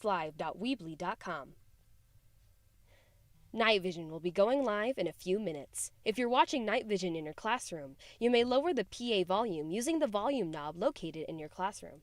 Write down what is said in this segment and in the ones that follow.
hangstlive.weebly.com. KnightVision will be going live in a few minutes. If you're watching KnightVision in your classroom, you may lower the PA volume using the volume knob located in your classroom.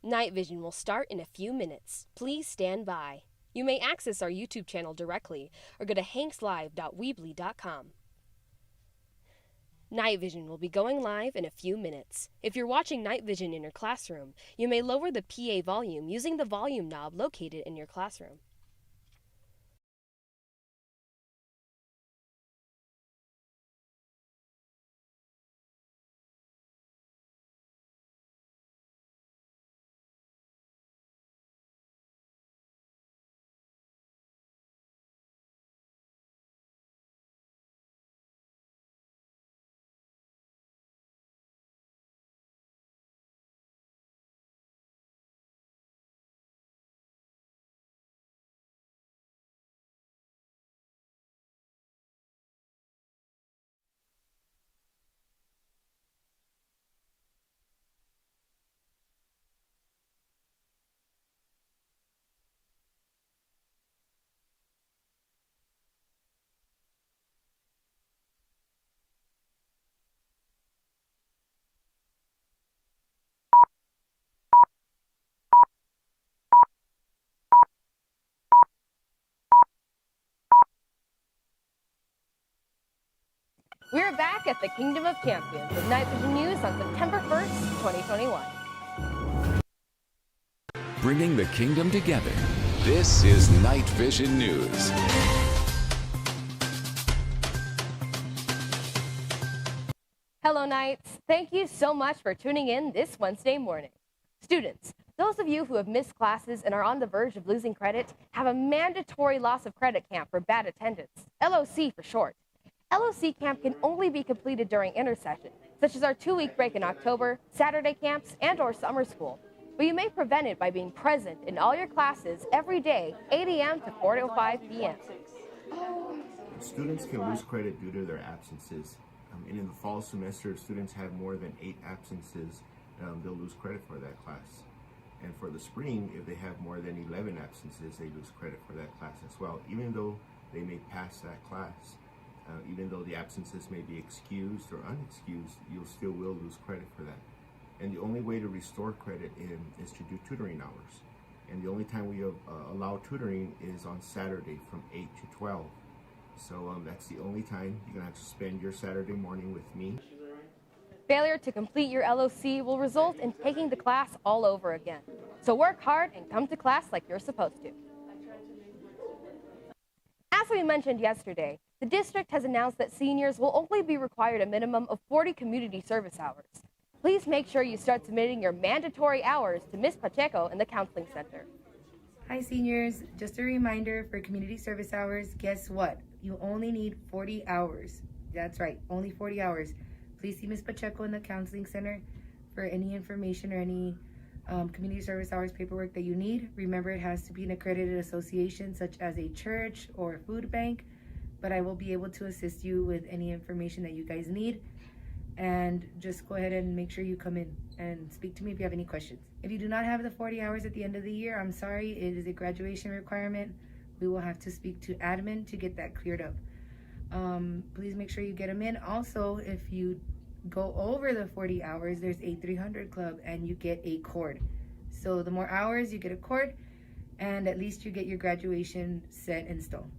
KnightVision will start in a few minutes. Please stand by. You may access our YouTube channel directly or go to hangstlive.weebly.com. KnightVision will be going live in a few minutes. If you're watching KnightVision in your classroom, you may lower the PA volume using the volume knob located in your classroom. We're back at the Kingdom of Champions with KnightVision News on September 1st, 2021. Bringing the kingdom together. This is KnightVision News. Hello, Knights. Thank you so much for tuning in this Wednesday morning. Students, those of you who have missed classes and are on the verge of losing credit have a mandatory loss of credit camp for bad attendance, LOC for short. LOC camp can only be completed during intersession, such as our 2-week break in October, Saturday camps, and/or summer school. But you may prevent it by being present in all your classes every day, 8 a.m. to 4:05 p.m. Students can lose credit due to their absences. And in the fall semester, if students have more than 8 absences, they'll lose credit for that class. And for the spring, if they have more than 11 absences, they lose credit for that class as well, even though they may pass that class. Even though the absences may be excused or unexcused, you still will lose credit for that. And the only way to restore credit is to do tutoring hours. And the only time we allow tutoring is on Saturday from 8 to 12. So that's the only time you're going to have to spend your Saturday morning with me. Failure to complete your LOC will result in taking the class all over again. So work hard and come to class like you're supposed to. As we mentioned yesterday, the district has announced that seniors will only be required a minimum of 40 community service hours. Please make sure you start submitting your mandatory hours to Ms. Pacheco in the Counseling Center. Hi seniors, just a reminder for community service hours, guess what? You only need 40 hours. That's right, only 40 hours. Please see Ms. Pacheco in the Counseling Center for any information or any community service hours paperwork that you need. Remember, it has to be an accredited association such as a church or a food bank, but I will be able to assist you with any information that you guys need. And just go ahead and make sure you come in and speak to me if you have any questions. If you do not have the 40 hours at the end of the year, I'm sorry, it is a graduation requirement. We will have to speak to admin to get that cleared up. Please make sure you get them in. Also, if you go over the 40 hours, there's a 300 club and you get a cord. So the more hours, you get a cord, and at least you get your graduation set in stone.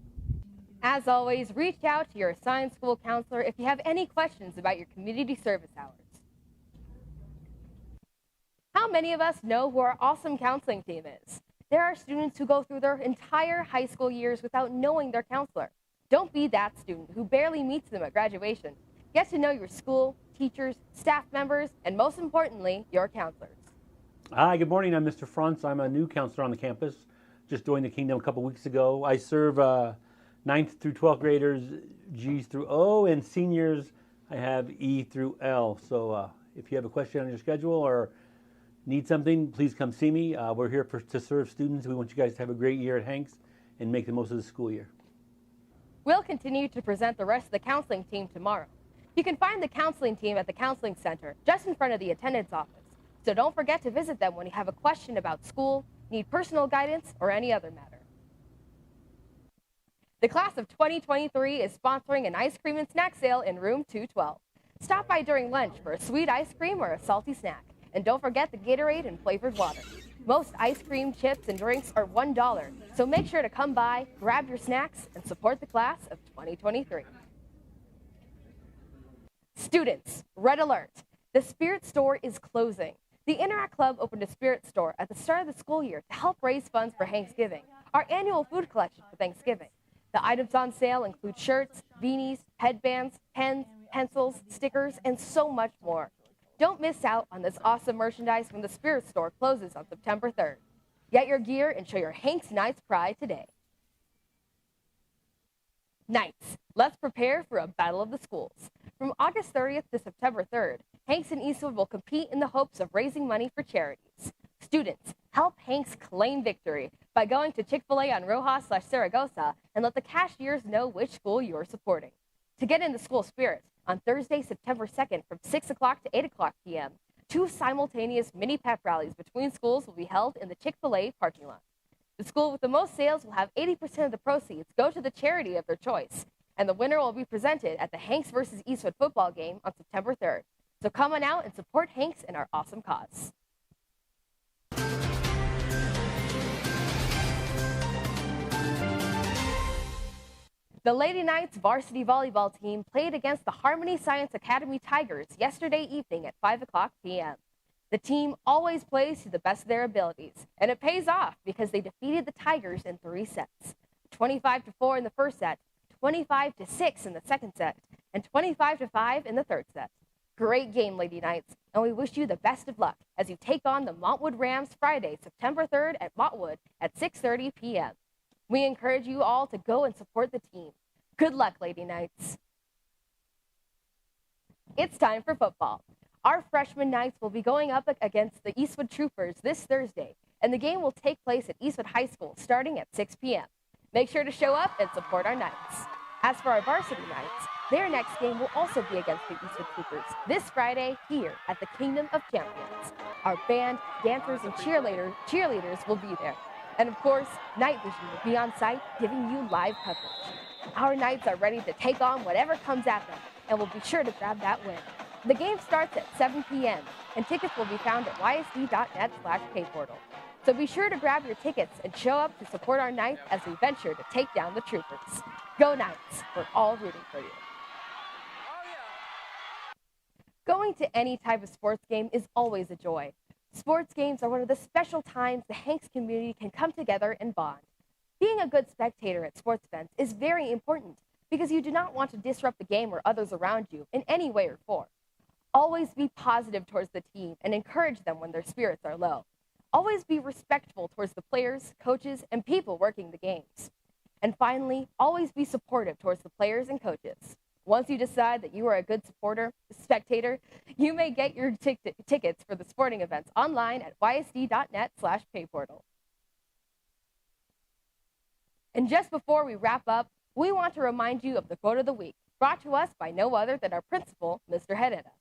As always, reach out to your assigned school counselor if you have any questions about your community service hours. How many of us know who our awesome counseling team is? There are students who go through their entire high school years without knowing their counselor. Don't be that student who barely meets them at graduation. Get to know your school, teachers, staff members, and most importantly, your counselors. Hi, good morning. I'm Mr. Frantz. I'm a new counselor on the campus. Just joined the Kingdom a couple weeks ago. I serve 9th through 12th graders, G's through O, and seniors I have E through L. So if you have a question on your schedule or need something, please come see me. We're here to serve students. We want you guys to have a great year at Hanks and make the most of the school year. We'll continue to present the rest of the counseling team tomorrow. You can find the counseling team at the counseling center just in front of the attendance office. So don't forget to visit them when you have a question about school, need personal guidance, or any other matter. The class of 2023 is sponsoring an ice cream and snack sale in room 212. Stop by during lunch for a sweet ice cream or a salty snack. And don't forget the Gatorade and flavored water. Most ice cream, chips, and drinks are $1, so make sure to come by, grab your snacks, and support the class of 2023. Students, red alert! The Spirit Store is closing. The Interact Club opened a Spirit Store at the start of the school year to help raise funds for Thanksgiving, our annual food collection for Thanksgiving. The items on sale include shirts, beanies, headbands, pens, pencils, stickers, and so much more. Don't miss out on this awesome merchandise when the Spirit Store closes on September 3rd. Get your gear and show your Hanks Knights pride today. Knights, let's prepare for a battle of the schools. From August 30th to September 3rd, Hanks and Eastwood will compete in the hopes of raising money for charities. Students, help Hanks claim victory by going to Chick-fil-A on Rojas/Zaragoza and let the cashiers know which school you are supporting. To get in the school spirit, on Thursday, September 2nd from 6 o'clock to 8 o'clock p.m., 2 simultaneous mini pep rallies between schools will be held in the Chick-fil-A parking lot. The school with the most sales will have 80% of the proceeds go to the charity of their choice, and the winner will be presented at the Hanks versus Eastwood football game on September 3rd. So come on out and support Hanks and our awesome cause. The Lady Knights varsity volleyball team played against the Harmony Science Academy Tigers yesterday evening at 5 o'clock p.m. The team always plays to the best of their abilities, and it pays off because they defeated the Tigers in 3 sets. 25-4 in the first set, 25-6 in the second set, and 25-5 in the third set. Great game, Lady Knights, and we wish you the best of luck as you take on the Montwood Rams Friday, September 3rd at Montwood at 6:30 p.m. We encourage you all to go and support the team. Good luck, Lady Knights. It's time for football. Our freshman Knights will be going up against the Eastwood Troopers this Thursday, and the game will take place at Eastwood High School starting at 6 p.m. Make sure to show up and support our Knights. As for our varsity Knights, their next game will also be against the Eastwood Troopers this Friday here at the Kingdom of Champions. Our band, dancers, and cheerleaders will be there. And of course, KnightVision will be on site giving you live coverage. Our Knights are ready to take on whatever comes at them, and will be sure to grab that win. The game starts at 7 p.m., and tickets will be found at ysd.net/payportal. So be sure to grab your tickets and show up to support our Knights as we venture to take down the Troopers. Go Knights, we're all rooting for you. Going to any type of sports game is always a joy. Sports games are one of the special times the Hanks community can come together and bond. Being a good spectator at sports events is very important because you do not want to disrupt the game or others around you in any way or form. Always be positive towards the team and encourage them when their spirits are low. Always be respectful towards the players, coaches, and people working the games. And finally, always be supportive towards the players and coaches. Once you decide that you are a good spectator, you may get your tickets for the sporting events online at ysd.net/payportal. And just before we wrap up, we want to remind you of the quote of the week, brought to us by no other than our principal, Mr. Herrera.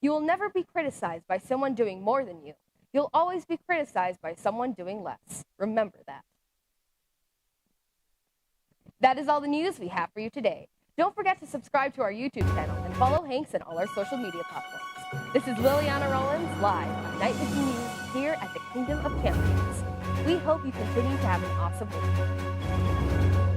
You will never be criticized by someone doing more than you. You'll always be criticized by someone doing less. Remember that. That is all the news we have for you today. Don't forget to subscribe to our YouTube channel and follow Hanks on all our social media platforms. This is Liliana Rollins, live on KnightVision News here at the Kingdom of Champions. We hope you continue to have an awesome week.